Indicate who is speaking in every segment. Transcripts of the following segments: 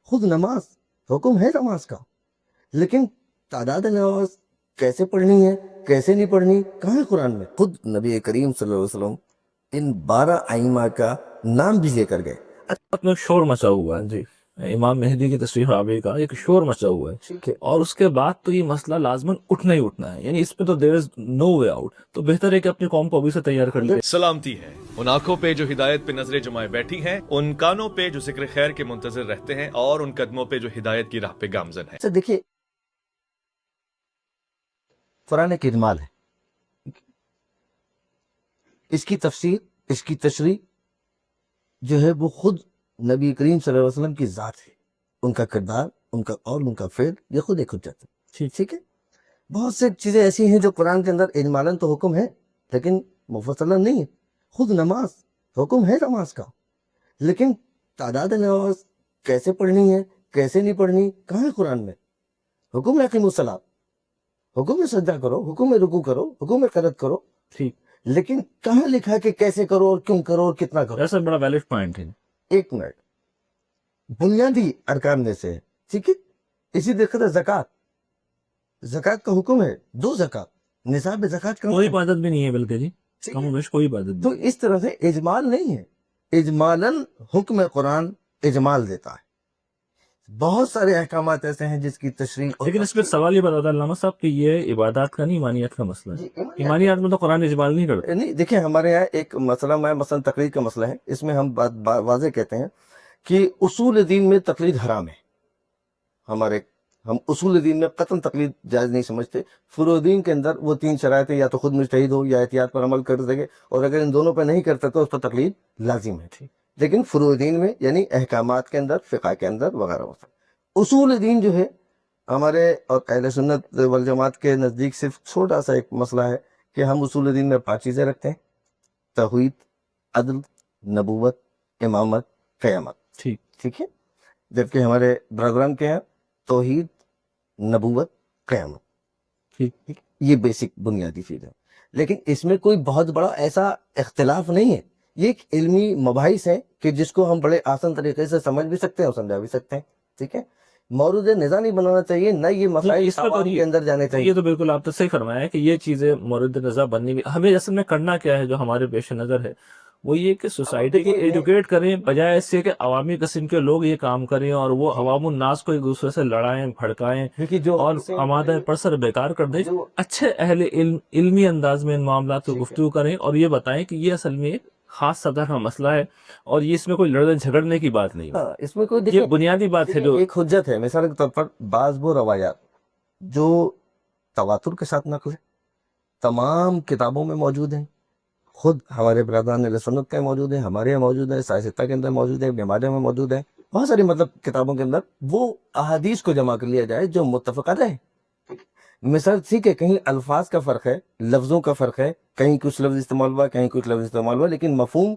Speaker 1: خود نماز حکم ہے نماز کا، لیکن تعداد نماز کیسے پڑھنی ہے کیسے نہیں پڑھنی کہاں ہے قرآن میں؟ خود نبی کریم صلی اللہ علیہ وسلم ان 12 ائمہ کا نام بھی لے کر گئے۔
Speaker 2: میں شور مچا ہوا ہے جی، امام مہدی کی تشریف آوری کا ایک شور مچا ہوا ہے،
Speaker 1: ٹھیک ہے،
Speaker 2: اور اس کے بعد تو یہ مسئلہ لازماً اٹھنا ہی اٹھنا ہے، یعنی اس پہ تو دیر از نو وے آؤٹ، تو بہتر ہے کہ اپنی قوم کو ابھی سے تیار کر لیں۔
Speaker 3: سلامتی ہے ان آنکھوں پہ جو ہدایت پہ نظریں جمائے بیٹھی ہیں، ان کانوں پہ جو ذکر خیر کے منتظر رہتے ہیں، اور ان قدموں پہ جو ہدایت کی راہ پہ گامزن ہیں۔
Speaker 1: اچھا دیکھیے، قرآن ایک اجمال ہے، اس کی تفسیر اس کی تشریح جو ہے وہ خود نبی کریم صلی اللہ علیہ وسلم کی ذات ہے، ان کا کردار ان کا اور ان کا فعل یہ خود ایک حجت ہے۔ ٹھیک ہے، بہت سے چیزیں ایسی ہیں جو قرآن کے اندر اجمالاً تو حکم ہے لیکن مفصلاً نہیں ہے۔ خود نماز حکم ہے نماز کا، لیکن تعداد نماز کیسے پڑھنی ہے کیسے نہیں پڑھنی کہاں ہے قرآن میں؟ حکم ہے اقیموا الصلاۃ، حکم ہے سجدہ کرو، حکم ہے رکوع کرو، حکم ہے قنوت کرو،
Speaker 2: ٹھیک،
Speaker 1: لیکن کہاں لکھا ہے کہ کیسے کرو اور کیوں کرو اور کتنا کرو؟
Speaker 2: ایسا بڑا ویلڈ پوائنٹ ہے۔
Speaker 1: ایک منٹ، بنیادی ارکان میں سے ہے، ٹھیک ہے۔ اسی طرح زکوٰۃ، زکوٰۃ کا حکم ہے، دو زکوٰۃ، نصاب زکوٰۃ کا
Speaker 2: کوئی عبادت بھی نہیں ہے بلکہ جی،
Speaker 1: ٹھیک
Speaker 2: کم
Speaker 1: ہے؟
Speaker 2: و بیش کوئی عبادت
Speaker 1: تو
Speaker 2: نہیں۔
Speaker 1: اس طرح سے اجمال نہیں ہے، اجمالاً حکم قرآن اجمال دیتا ہے۔ بہت سارے احکامات ایسے ہیں جس کی تشریح اور
Speaker 2: لیکن اس میں سوال یہ بتاتا ہے علامہ صاحب کہ یہ عبادات کا نہیں ایمانیات کا مسئلہ ہے، ایمانیات میں تو قرآن اجمال نہیں کرتا۔
Speaker 1: نہیں دیکھیں، ہمارے یہاں ایک مسئلہ مثلا تقلید کا مسئلہ ہے، اس میں ہم بات واضح کہتے ہیں کہ اصول دین میں تقلید حرام ہے۔ ہم اصول دین میں قطعاً تقلید جائز نہیں سمجھتے۔ فروع دین کے اندر وہ 3 شرائط ہیں، یا تو خود مجتہد ہو یا احتیاط پر عمل کر سکے، اور اگر ان دونوں پہ نہیں کرتا تو اس پر تقلید لازم ہے۔ لیکن فروع دین میں یعنی احکامات کے اندر، فقہ کے اندر وغیرہ وغیرہ، اصول دین جو ہے ہمارے اور اہل سنت والجماعت کے نزدیک صرف چھوٹا سا ایک مسئلہ ہے کہ ہم اصول دین میں 5 چیزیں رکھتے ہیں: توحید، عدل، نبوت، امامت، قیامت۔ ٹھیک ہے، جبکہ ہمارے برادران کے ہیں توحید، نبوت، قیامت۔ ٹھیک، یہ بیسک بنیادی چیز ہے، لیکن اس میں کوئی بہت بڑا ایسا اختلاف نہیں ہے۔ یہ ایک علمی مباحث ہے کہ جس کو ہم بڑے آسان طریقے سے سمجھ بھی سکتے ہیں اور سمجھا بھی سکتے ہیں۔ ٹھیک ہے، مورد نظر نہیں بنانا چاہیے، نہ یہ مسائل عوام کے اندر جانے چاہیے۔
Speaker 2: یہ تو بالکل آپ نے صحیح فرمایا ہے کہ یہ چیزیں مورد نظر بننی بھی، ہمیں اصل میں کرنا کیا ہے جو ہمارے پیش نظر ہے وہ یہ کہ سوسائٹی کو ایجوکیٹ کریں، بجائے اس سے کہ عوامی قسم کے لوگ یہ کام کریں اور وہ عوام الناس کو ایک دوسرے سے لڑائیں بھڑکائیں اور آمادہ پرسر بیکار کر دیں۔ اچھے اہل علم علمی انداز میں ان معاملات کو گفتگو کریں اور یہ بتائیں کہ یہ اصل میں ایک خاص سطح کا مسئلہ ہے اور یہ اس میں کوئی لڑنے جھگڑنے کی بات نہیں ہے،
Speaker 1: اس میں کوئی
Speaker 2: یہ بنیادی بات ہے جو
Speaker 1: ایک حجت ہے۔ مثال کے طور پر بعض وہ روایات جو تواتر کے ساتھ نقل ہے، تمام کتابوں میں موجود ہیں، خود ہمارے برادران اہل سنت کے موجود ہیں، ہمارے یہاں موجود ہے، سائستہ کے اندر موجود ہے، ابن ماجہ میں موجود ہے، بہت ساری کتابوں کے اندر وہ احادیث کو جمع کر لیا جائے جو متفق علیہ ہے۔ مثال ٹھیک ہے، کہیں الفاظ کا فرق ہے، لفظوں کا فرق ہے، کہیں کچھ لفظ استعمال ہوا کہیں کچھ لفظ استعمال ہوا، لیکن مفہوم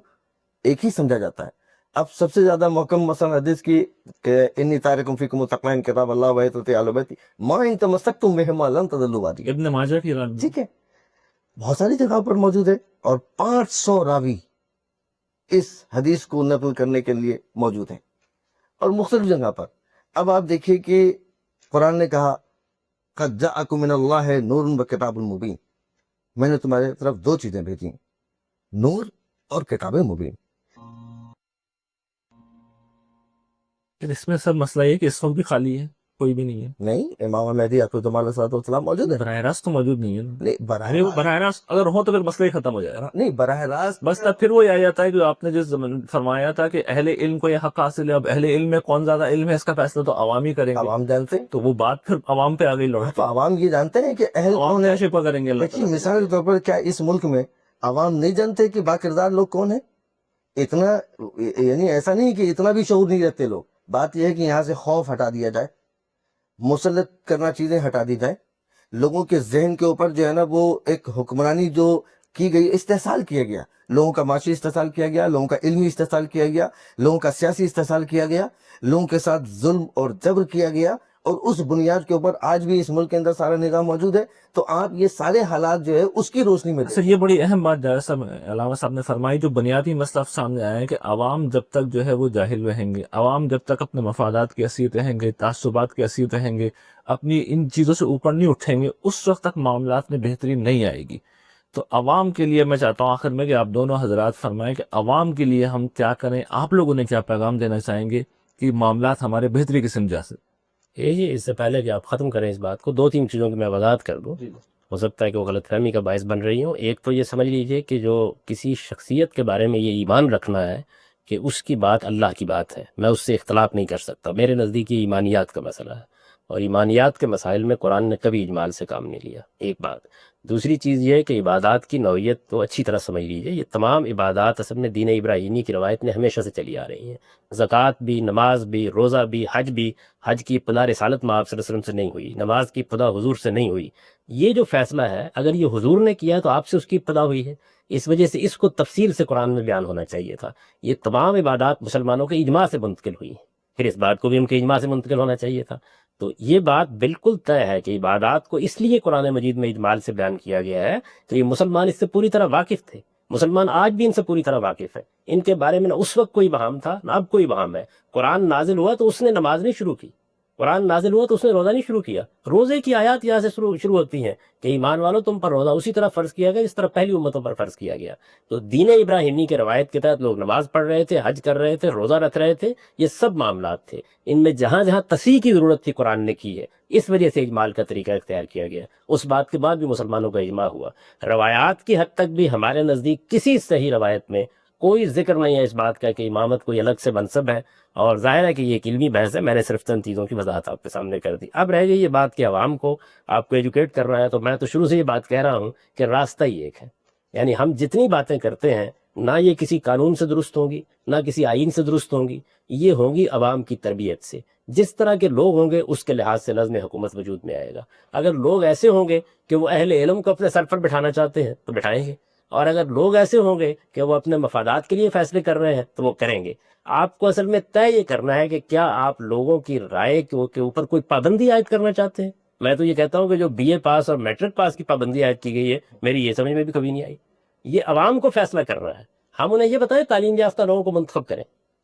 Speaker 1: ایک ہی سمجھا جاتا ہے۔ اب سب سے زیادہ محکم مثلا حدیث کی کہ انی تارکم فیکم الثقلین کتاب اللہ و ایت اہل بیتی ما ان تمسکتم بہما لن تضلوا بعدی۔
Speaker 2: ابن ماجہ کی رات
Speaker 1: ٹھیک ہے، بہت ساری جگہوں پر موجود ہے، اور 500 راوی اس حدیث کو نقل کرنے کے لیے موجود ہیں اور مختلف جگہ پر۔ اب آپ دیکھیے کہ قرآن نے کہا قد جاءکم من اللہ نور و کتاب مبین، میں نے تمہارے طرف 2 چیزیں بھیجی، نور اور کتاب مبین۔
Speaker 2: اس میں سب مسئلہ یہ کہ اس وقت بھی خالی ہے، کوئی بھی نہیں ہے،
Speaker 1: نہیں، امام مہدی علیہ السلام موجود ہے،
Speaker 2: براہ راست تو موجود نہیں ہے۔
Speaker 1: نہیں
Speaker 2: براہ راست اگر ہو تو پھر مسئلہ ہی ختم ہو جائے گا،
Speaker 1: نہیں براہ راست
Speaker 2: بس تب پھر وہی آ جاتا ہے کہ آپ نے جو فرمایا تھا کہ اہل علم کو یہ حق حاصل ہے، اب اہل علم میں کون زیادہ علم ہے اس کا فیصلہ تو عوام ہی کریں گے،
Speaker 1: عوام جانتے ہیں،
Speaker 2: تو وہ بات پھر عوام پہ آ گئی لوٹ،
Speaker 1: تو عوام یہ جانتے ہیں کہ اہل
Speaker 2: عوام
Speaker 1: کون
Speaker 2: کیا
Speaker 1: ہے۔
Speaker 2: شفا کریں گے اللہ
Speaker 1: دیکھیے
Speaker 2: تعالیٰ۔
Speaker 1: مثال کے طور پر کیا اس ملک میں عوام نہیں جانتے کہ باکردار لوگ کون ہیں؟ اتنا یعنی ایسا نہیں کہ اتنا بھی شعور نہیں رکھتے لوگ۔ بات یہ ہے کہ یہاں سے خوف ہٹا دیا جائے، مسلط کرنا چیزیں ہٹا دی جائیں، لوگوں کے ذہن کے اوپر جو ہے نا وہ ایک حکمرانی جو کی گئی، استحصال کیا گیا، لوگوں کا معاشی استحصال کیا گیا، لوگوں کا علمی استحصال کیا گیا، لوگوں کا سیاسی استحصال کیا گیا، لوگوں کے ساتھ ظلم اور جبر کیا گیا، اور اس بنیاد کے اوپر آج بھی اس ملک کے اندر سارا نظام موجود ہے. تو آپ یہ سارے حالات جو ہے اس کی روشنی میں
Speaker 2: سر یہ بڑی اہم بات جاوید صاحب علامہ صاحب نے فرمائی. جو بنیادی مسئلہ سامنے آیا ہے کہ عوام جب تک جو ہے وہ جاہل رہیں گے، عوام جب تک اپنے مفادات کے اسیر رہیں گے، تعصبات کے اسیر رہیں گے، اپنی ان چیزوں سے اوپر نہیں اٹھیں گے، اس وقت تک معاملات میں بہتری نہیں آئے گی. تو عوام کے لیے میں چاہتا ہوں آخر میں کہ آپ دونوں حضرات فرمائیں کہ عوام کے لیے ہم کیا کریں، آپ لوگوں نے کیا پیغام دینا چاہیں گے کہ معاملات ہمارے بہتری کی سمت جا سکیں.
Speaker 4: یہ اس سے پہلے کہ آپ ختم کریں اس بات کو، 2-3 چیزوں کی میں وضاحت کر دوں. ہو سکتا ہے کہ وہ غلط فہمی کا باعث بن رہی ہوں. ایک تو یہ سمجھ لیجئے کہ جو کسی شخصیت کے بارے میں یہ ایمان رکھنا ہے کہ اس کی بات اللہ کی بات ہے، میں اس سے اختلاف نہیں کر سکتا، میرے نزدیک یہ ایمانیات کا مسئلہ ہے، اور ایمانیات کے مسائل میں قرآن نے کبھی اجمال سے کام نہیں لیا. ایک بات. دوسری چیز یہ ہے کہ عبادات کی نوعیت تو اچھی طرح سمجھ لیجئے. یہ تمام عبادات اصل میں دین ابراہیمی کی روایت میں ہمیشہ سے چلی آ رہی ہیں. زکوٰۃ بھی، نماز بھی، روزہ بھی، حج بھی. حج کی ابتدا رسالت میں آپ صلی اللہ علیہ وسلم سے نہیں ہوئی، نماز کی ابتدا حضور سے نہیں ہوئی. یہ جو فیصلہ ہے اگر یہ حضور نے کیا تو آپ سے اس کی ابتدا ہوئی ہے، اس وجہ سے اس کو تفصیل سے قرآن میں بیان ہونا چاہیے تھا. یہ تمام عبادات مسلمانوں کے اجماع سے منتقل ہوئی ہیں، پھر اس بات کو بھی ان کے اجماع سے منتقل ہونا چاہیے تھا. تو یہ بات بالکل طے ہے کہ عبادات کو اس لیے قرآن مجید میں اجمال سے بیان کیا گیا ہے کہ یہ مسلمان اس سے پوری طرح واقف تھے. مسلمان آج بھی ان سے پوری طرح واقف ہے. ان کے بارے میں نہ اس وقت کوئی وہم تھا نہ اب کوئی وہم ہے. قرآن نازل ہوا تو اس نے نماز نہیں شروع کی، قرآن نازل ہوا تو اس نے روزہ نہیں شروع کیا. روزے کی آیات یہاں سے شروع ہوتی ہیں کہ ایمان والوں تم پر روزہ اسی طرح فرض کیا گیا جس طرح پہلی امتوں پر فرض کیا گیا. تو دین ابراہیمی کے روایت کے تحت لوگ نماز پڑھ رہے تھے، حج کر رہے تھے، روزہ رکھ رہے تھے. یہ سب معاملات تھے. ان میں جہاں جہاں تصحیح کی ضرورت تھی قرآن نے کی ہے، اس وجہ سے اجمال کا طریقہ اختیار کیا گیا. اس بات کے بعد بھی مسلمانوں کا اجماع ہوا. روایات کی حد تک بھی ہمارے نزدیک کسی صحیح روایت میں کوئی ذکر نہیں ہے اس بات کا کہ امامت کوئی الگ سے منصب ہے. اور ظاہر ہے کہ یہ ایک علمی بحث ہے، میں نے صرف چند چیزوں کی وضاحت آپ کے سامنے کر دی. اب رہ گئی یہ بات کہ عوام کو آپ کو ایجوکیٹ کرنا ہے، تو میں تو شروع سے یہ بات کہہ رہا ہوں کہ راستہ ہی ایک ہے. یعنی ہم جتنی باتیں کرتے ہیں نہ یہ کسی قانون سے درست ہوں گی نہ کسی آئین سے درست ہوں گی، یہ ہوں گی عوام کی تربیت سے. جس طرح کے لوگ ہوں گے اس کے لحاظ سے نظم حکومت وجود میں آئے گا. اگر لوگ ایسے ہوں گے کہ وہ اہل علم کو اپنے سر پر بٹھانا چاہتے ہیں تو بٹھائیں گے، اور اگر لوگ ایسے ہوں گے کہ وہ اپنے مفادات کے لیے فیصلے کر رہے ہیں تو وہ کریں گے. آپ کو اصل میں طے یہ کرنا ہے کہ کیا آپ لوگوں کی رائے کے اوپر کوئی پابندی عائد کرنا چاہتے ہیں. میں تو یہ کہتا ہوں کہ جو بی اے پاس اور میٹرک پاس کی پابندی عائد کی گئی ہے، میری یہ سمجھ میں بھی کبھی نہیں آئی. یہ عوام کو فیصلہ کرنا ہے. ہم انہیں یہ بتائیں تعلیم یافتہ لوگوں کو منتخب کریں،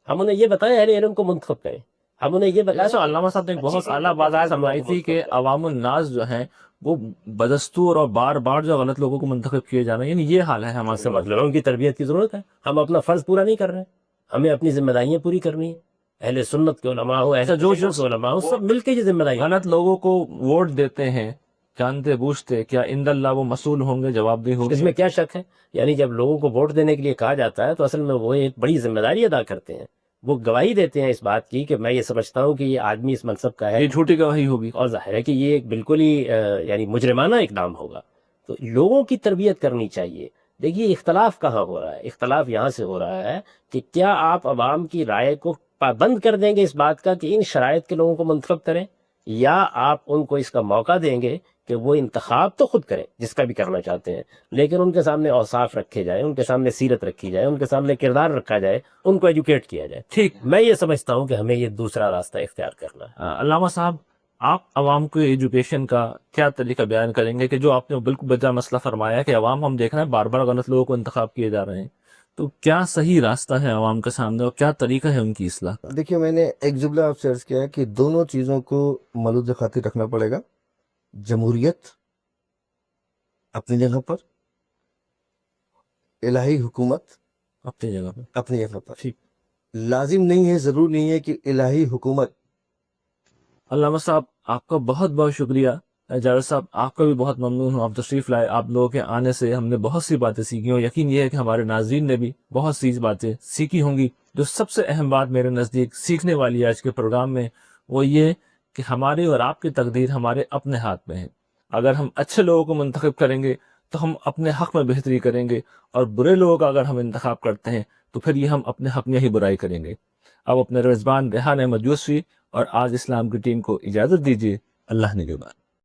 Speaker 4: ہم انہیں یہ بتائیں اہل علم کو منتخب کریں، ہم انہیں یہ بتائیں.
Speaker 2: ایسا علامہ صاحب نے ایک بہت اعلیٰ بات سمجھائی تھی کہ عوام الناس جو ہیں وہ بدستور اور بار بار جو غلط لوگوں کو منتخب کیے جا رہے ہیں، یعنی یہ حال ہے ہمارے سے.
Speaker 4: مطلب ان کی تربیت کی ضرورت ہے. ہم اپنا فرض پورا نہیں کر رہے ہیں، ہمیں اپنی ذمہ داریاں پوری کرنی ہیں. اہل سنت کے علماء ہو، ایسا جو علماء ہو، سب مل کے یہ ذمہ داری.
Speaker 2: غلط لوگوں کو ووٹ دیتے ہیں جانتے بوجھتے، کیا عند اللہ وہ مسئول ہوں گے، جواب دہ ہوں
Speaker 4: اس
Speaker 2: گے؟
Speaker 4: میں کیا شک ہے؟ یعنی جب لوگوں کو ووٹ دینے کے لیے کہا جاتا ہے تو اصل میں وہ ایک بڑی ذمہ داری ادا کرتے ہیں. وہ گواہی دیتے ہیں اس بات کی کہ میں یہ سمجھتا ہوں کہ یہ آدمی اس منصب کا ہے.
Speaker 2: یہ جھوٹی گواہی ہوگی.
Speaker 4: اور ظاہر ہے کہ یہ ایک بالکل ہی یعنی مجرمانہ اقدام ہوگا. تو لوگوں کی تربیت کرنی چاہیے. دیکھیے اختلاف کہاں ہو رہا ہے؟ اختلاف یہاں سے ہو رہا ہے کہ کیا آپ عوام کی رائے کو پابند کر دیں گے اس بات کا کہ ان شرائط کے لوگوں کو منتخب کریں، یا آپ ان کو اس کا موقع دیں گے کہ وہ انتخاب تو خود کریں جس کا بھی کرنا چاہتے ہیں، لیکن ان کے سامنے اوصاف رکھے جائیں، ان کے سامنے سیرت رکھی جائے، ان کے سامنے کردار رکھا جائے، ان کو ایجوکیٹ کیا جائے.
Speaker 2: ٹھیک.
Speaker 4: میں یہ سمجھتا ہوں کہ ہمیں یہ دوسرا راستہ اختیار کرنا ہے.
Speaker 2: علامہ صاحب آپ عوام کو ایجوکیشن کا کیا طریقہ بیان کریں گے کہ جو آپ نے بالکل بجا مسئلہ فرمایا کہ عوام ہم دیکھ رہے ہیں بار بار غلط لوگوں کو انتخاب کیے جا رہے ہیں، تو کیا صحیح راستہ ہے عوام کے سامنے اور کیا طریقہ ہے ان کی اصلاح کا؟
Speaker 1: دیکھیے میں نے ایک جملہ آپ سے عرض کیا ہے کہ دونوں چیزوں کو ملوث خاطر رکھنا پڑے گا. جمہوریت اپنی جگہ پر، الہی حکومت
Speaker 2: اپنی جگہ پہ.
Speaker 1: اپنی جگہ پر.
Speaker 2: ٹھیک.
Speaker 1: لازم نہیں ہے، ضرور نہیں ہے کہ الہی حکومت.
Speaker 2: علامہ صاحب آپ کا بہت بہت شکریہ. جاوید صاحب آپ کا بھی بہت ممنون ہوں، آپ تشریف لائے. آپ لوگوں کے آنے سے ہم نے بہت سی باتیں سیکھی ہوں. یقین یہ ہے کہ ہمارے ناظرین نے بھی بہت سی باتیں سیکھی ہوں گی. جو سب سے اہم بات میرے نزدیک سیکھنے والی ہے آج کے پروگرام میں، وہ یہ کہ ہماری اور آپ کی تقدیر ہمارے اپنے ہاتھ میں ہے. اگر ہم اچھے لوگوں کو منتخب کریں گے تو ہم اپنے حق میں بہتری کریں گے، اور برے لوگوں کا اگر ہم انتخاب کرتے ہیں تو پھر یہ ہم اپنے حق میں ہی برائی کریں گے. اب اپنے رضوان ریحان احمد یوسفی اور آج اسلام کی ٹیم کو اجازت دیجیے. اللہ نگہبان.